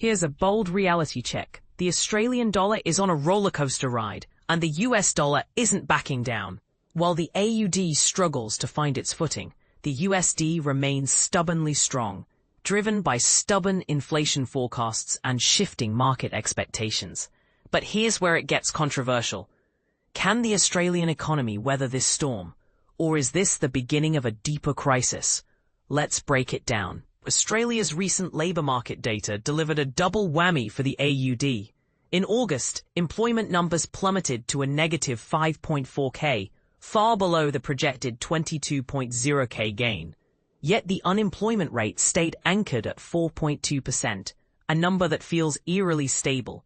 Here's a bold reality check. The Australian dollar is on a rollercoaster ride, and the US dollar isn't backing down. While the AUD struggles to find its footing, the USD remains stubbornly strong, driven by stubborn inflation forecasts and shifting market expectations. But here's where it gets controversial. Can the Australian economy weather this storm? Or is this the beginning of a deeper crisis? Let's break it down. Australia's recent labour market data delivered a double whammy for the AUD. In August, employment numbers plummeted to a negative 5.4k, far below the projected 22.0k gain. Yet the unemployment rate stayed anchored at 4.2%, a number that feels eerily stable.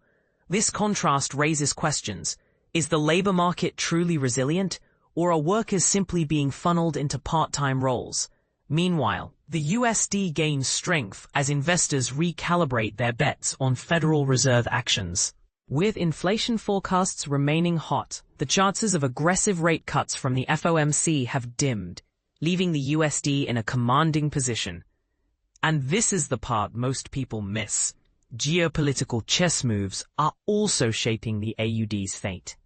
This contrast raises questions. Is the labour market truly resilient, or are workers simply being funneled into part-time roles? Meanwhile, the USD gains strength as investors recalibrate their bets on Federal Reserve actions. With inflation forecasts remaining hot, the chances of aggressive rate cuts from the FOMC have dimmed, leaving the USD in a commanding position. And this is the part most people miss. Geopolitical chess moves are also shaping the AUD's fate.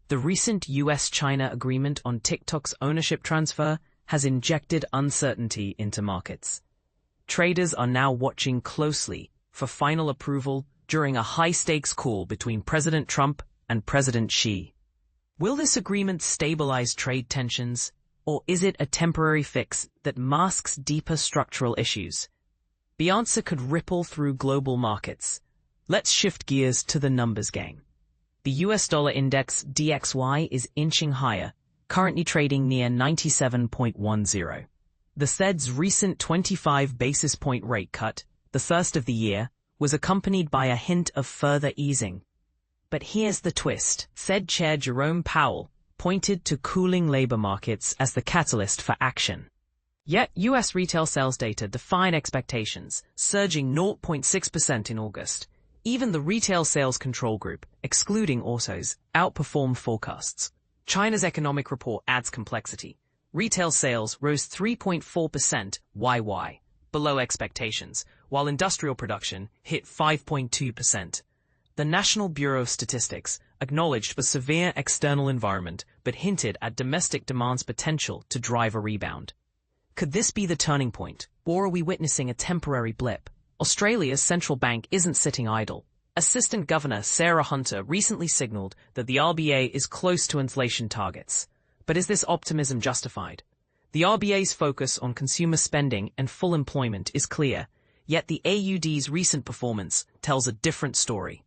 The recent US-China agreement on TikTok's ownership transfer has injected uncertainty into markets. Traders are now watching closely for final approval during a high-stakes call between President Trump and President Xi. Will this agreement stabilize trade tensions, or is it a temporary fix that masks deeper structural issues? The answer could ripple through global markets. Let's shift gears to the numbers game. The US dollar index DXY is inching higher, currently trading near 97.10. The Fed's recent 25 basis point rate cut, the first of the year, was accompanied by a hint of further easing. But here's the twist. Fed Chair Jerome Powell pointed to cooling labor markets as the catalyst for action. Yet US retail sales data defied expectations, surging 0.6% in August. Even the Retail Sales Control Group, excluding autos, outperformed forecasts. China's economic report adds complexity. Retail sales rose 3.4% YY, below expectations, while industrial production hit 5.2%. The National Bureau of Statistics acknowledged the severe external environment but hinted at domestic demand's potential to drive a rebound. Could this be the turning point, or are we witnessing a temporary blip? Australia's central bank isn't sitting idle. Assistant Governor Sarah Hunter recently signaled that the RBA is close to inflation targets. But is this optimism justified? The RBA's focus on consumer spending and full employment is clear, yet the AUD's recent performance tells a different story.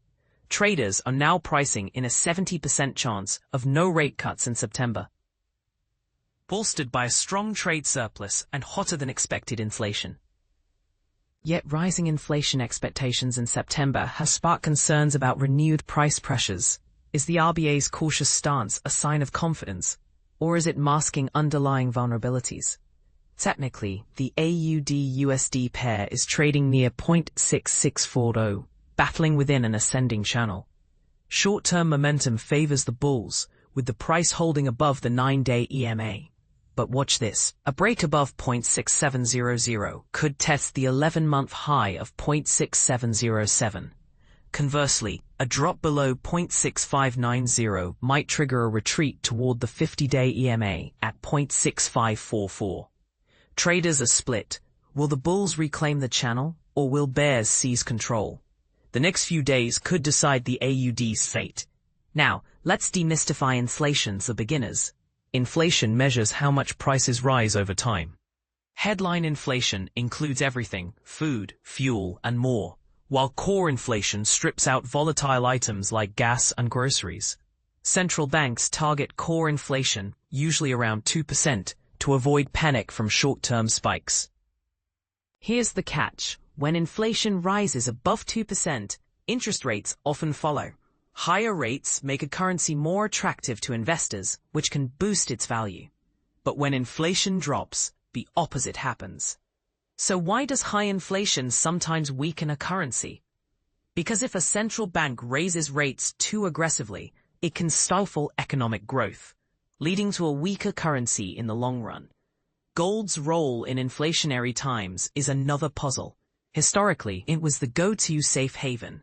Traders are now pricing in a 70% chance of no rate cuts in September, bolstered by a strong trade surplus and hotter-than-expected inflation. Yet rising inflation expectations in September have sparked concerns about renewed price pressures. Is the RBA's cautious stance a sign of confidence, or is it masking underlying vulnerabilities? Technically, the AUD-USD pair is trading near 0.6640, battling within an ascending channel. Short-term momentum favors the bulls, with the price holding above the 9-day EMA. But watch this. A break above 0.6700 could test the 11-month high of 0.6707. Conversely, a drop below 0.6590 might trigger a retreat toward the 50-day EMA at 0.6544. Traders are split. Will the bulls reclaim the channel, or will bears seize control? The next few days could decide the AUD's fate. Now, let's demystify inflation for beginners. Inflation measures how much prices rise over time. Headline inflation includes everything, food, fuel, and more, while core inflation strips out volatile items like gas and groceries. Central banks target core inflation, usually around 2%, to avoid panic from short-term spikes. Here's the catch. When inflation rises above 2%, interest rates often follow. Higher rates make a currency more attractive to investors, which can boost its value. But when inflation drops, the opposite happens. So why does high inflation sometimes weaken a currency? Because if a central bank raises rates too aggressively, it can stifle economic growth, leading to a weaker currency in the long run. Gold's role in inflationary times is another puzzle. Historically, it was the go-to safe haven.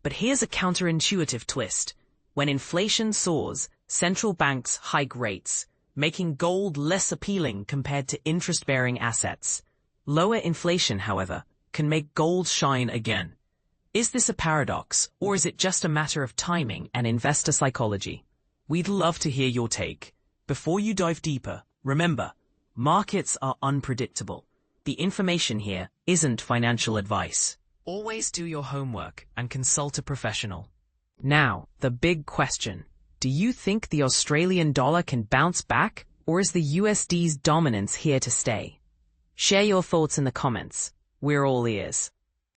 But here's a counterintuitive twist. When inflation soars, central banks hike rates, making gold less appealing compared to interest-bearing assets. Lower inflation, however, can make gold shine again. Is this a paradox, or is it just a matter of timing and investor psychology? We'd love to hear your take. Before you dive deeper, remember, markets are unpredictable. The information here isn't financial advice. Always do your homework and consult a professional. Now, the big question. Do you think the Australian dollar can bounce back, or is the USD's dominance here to stay? Share your thoughts in the comments. We're all ears.